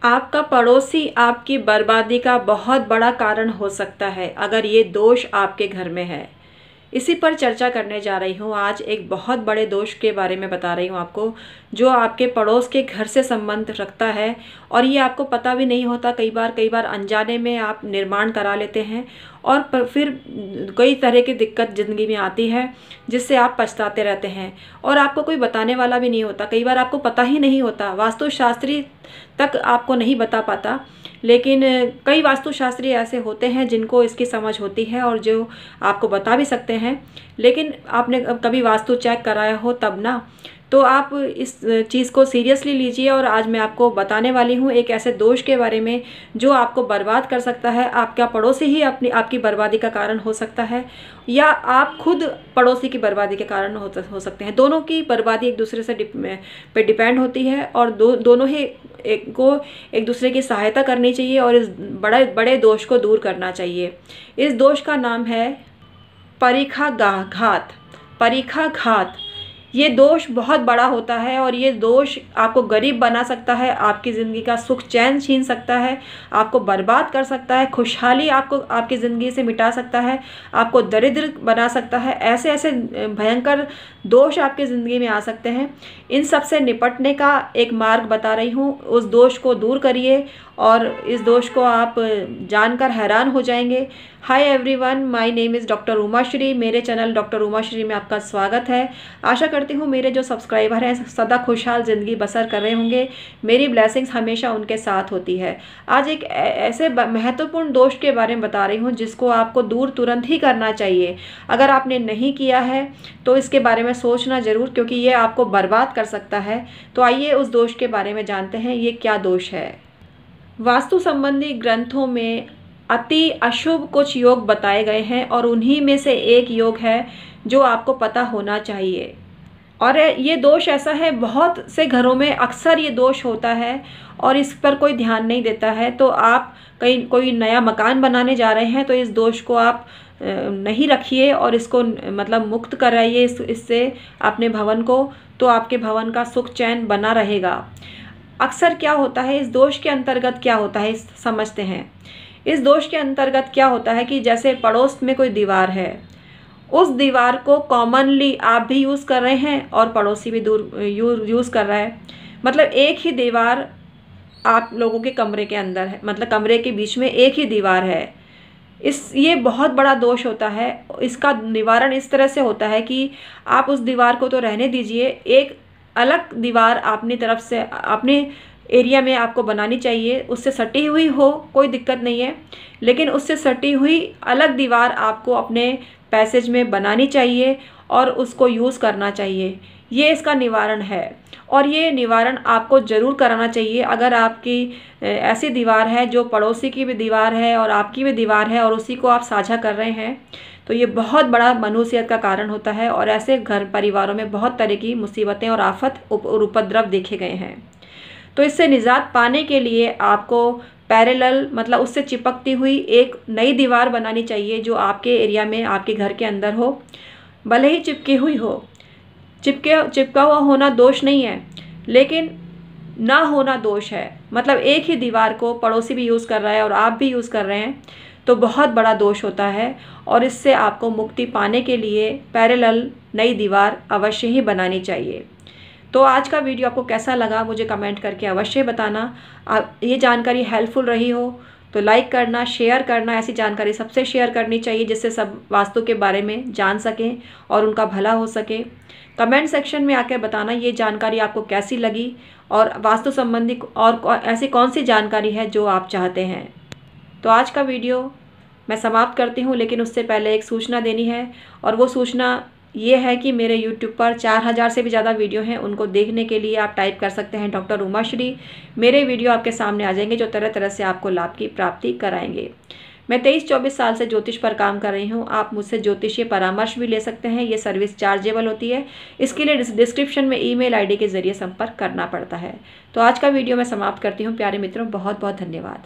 आपका पड़ोसी आपकी बर्बादी का बहुत बड़ा कारण हो सकता है अगर ये दोष आपके घर में है। इसी पर चर्चा करने जा रही हूँ। आज एक बहुत बड़े दोष के बारे में बता रही हूँ आपको, जो आपके पड़ोस के घर से संबंध रखता है और ये आपको पता भी नहीं होता। कई बार अनजाने में आप निर्माण करा लेते हैं और फिर कई तरह की दिक्कत ज़िंदगी में आती है जिससे आप पछताते रहते हैं और आपको कोई बताने वाला भी नहीं होता। कई बार आपको पता ही नहीं होता, वास्तुशास्त्री तक आपको नहीं बता पाता, लेकिन कई वास्तुशास्त्री ऐसे होते हैं जिनको इसकी समझ होती है और जो आपको बता भी सकते हैं। लेकिन आपने कभी वास्तु चेक कराया हो तब ना, तो आप इस चीज़ को सीरियसली लीजिए। और आज मैं आपको बताने वाली हूँ एक ऐसे दोष के बारे में जो आपको बर्बाद कर सकता है। आपका पड़ोसी ही आपकी बर्बादी का कारण हो सकता है या आप खुद पड़ोसी की बर्बादी के कारण हो सकते हैं। दोनों की बर्बादी एक दूसरे से पे डिपेंड होती है और दोनों ही एक दूसरे की सहायता करनी चाहिए और इस बड़े दोष को दूर करना चाहिए। इस दोष का नाम है परीक्षाघात। परीक्षाघात ये दोष बहुत बड़ा होता है और ये दोष आपको गरीब बना सकता है, आपकी ज़िंदगी का सुख चैन छीन सकता है, आपको बर्बाद कर सकता है, खुशहाली आपको आपकी ज़िंदगी से मिटा सकता है, आपको दरिद्र बना सकता है। ऐसे ऐसे भयंकर दोष आपकी ज़िंदगी में आ सकते हैं। इन सब से निपटने का एक मार्ग बता रही हूँ। उस दोष को दूर करिए और इस दोष को आप जानकर हैरान हो जाएंगे। Hi everyone, my name is doctor Umashree. मेरे चैनल डॉक्टर उमाश्री में आपका स्वागत है। आशा करती हूँ मेरे जो सब्सक्राइबर हैं सदा खुशहाल ज़िंदगी बसर कर रहे होंगे। मेरी ब्लेसिंग्स हमेशा उनके साथ होती है। आज एक ऐसे महत्वपूर्ण दोष के बारे में बता रही हूँ जिसको आपको दूर तुरंत ही करना चाहिए। अगर आपने नहीं किया है तो इसके बारे में सोचना ज़रूर, क्योंकि ये आपको बर्बाद कर सकता है। तो आइए उस दोष के बारे में जानते हैं, ये क्या दोष है। वास्तु संबंधी ग्रंथों में अति अशुभ कुछ योग बताए गए हैं और उन्हीं में से एक योग है जो आपको पता होना चाहिए। और ये दोष ऐसा है, बहुत से घरों में अक्सर ये दोष होता है और इस पर कोई ध्यान नहीं देता है। तो आप कोई नया मकान बनाने जा रहे हैं तो इस दोष को आप नहीं रखिए और इसको मतलब मुक्त कराइए इससे अपने भवन को, तो आपके भवन का सुख चैन बना रहेगा। अक्सर क्या होता है, इस दोष के अंतर्गत क्या होता है समझते हैं। इस दोष के अंतर्गत क्या होता है कि जैसे पड़ोस में कोई दीवार है, उस दीवार को कॉमनली आप भी यूज़ कर रहे हैं और पड़ोसी भी यूज़ कर रहा है। मतलब एक ही दीवार आप लोगों के कमरे के अंदर है, मतलब कमरे के बीच में एक ही दीवार है। ये बहुत बड़ा दोष होता है। इसका निवारण इस तरह से होता है कि आप उस दीवार को तो रहने दीजिए, एक अलग दीवार अपनी तरफ से अपने एरिया में आपको बनानी चाहिए। उससे सटी हुई हो कोई दिक्कत नहीं है, लेकिन उससे सटी हुई अलग दीवार आपको अपने पैसेज में बनानी चाहिए और उसको यूज़ करना चाहिए। ये इसका निवारण है और ये निवारण आपको ज़रूर कराना चाहिए। अगर आपकी ऐसी दीवार है जो पड़ोसी की भी दीवार है और आपकी भी दीवार है और उसी को आप साझा कर रहे हैं, तो ये बहुत बड़ा मनुष्यत का कारण होता है और ऐसे घर परिवारों में बहुत तरह की मुसीबतें और आफत और उपद्रव देखे गए हैं। तो इससे निजात पाने के लिए आपको पैरेलल मतलब उससे चिपकती हुई एक नई दीवार बनानी चाहिए जो आपके एरिया में आपके घर के अंदर हो। भले ही चिपकी हुई हो, चिपका हुआ होना दोष नहीं है, लेकिन ना होना दोष है। मतलब एक ही दीवार को पड़ोसी भी यूज़ कर रहा है और आप भी यूज़ कर रहे हैं तो बहुत बड़ा दोष होता है और इससे आपको मुक्ति पाने के लिए पैरेलल नई दीवार अवश्य ही बनानी चाहिए। तो आज का वीडियो आपको कैसा लगा मुझे कमेंट करके अवश्य बताना। ये जानकारी हेल्पफुल रही हो तो लाइक करना, शेयर करना। ऐसी जानकारी सबसे शेयर करनी चाहिए जिससे सब वास्तु के बारे में जान सकें और उनका भला हो सके। कमेंट सेक्शन में आकर बताना ये जानकारी आपको कैसी लगी और वास्तु संबंधी और ऐसी कौन सी जानकारी है जो आप चाहते हैं। तो आज का वीडियो मैं समाप्त करती हूँ, लेकिन उससे पहले एक सूचना देनी है और वो सूचना ये है कि मेरे YouTube पर 4000 से भी ज़्यादा वीडियो हैं। उनको देखने के लिए आप टाइप कर सकते हैं डॉक्टर उमाश्री। मेरे वीडियो आपके सामने आ जाएंगे जो तरह तरह से आपको लाभ की प्राप्ति कराएंगे। मैं 23-24 साल से ज्योतिष पर काम कर रही हूँ। आप मुझसे ज्योतिषीय परामर्श भी ले सकते हैं। ये सर्विस चार्जेबल होती है। इसके लिए डिस्क्रिप्शन में ईमेल आईडी के ज़रिए संपर्क करना पड़ता है। तो आज का वीडियो मैं समाप्त करती हूँ। प्यारे मित्रों, बहुत बहुत धन्यवाद।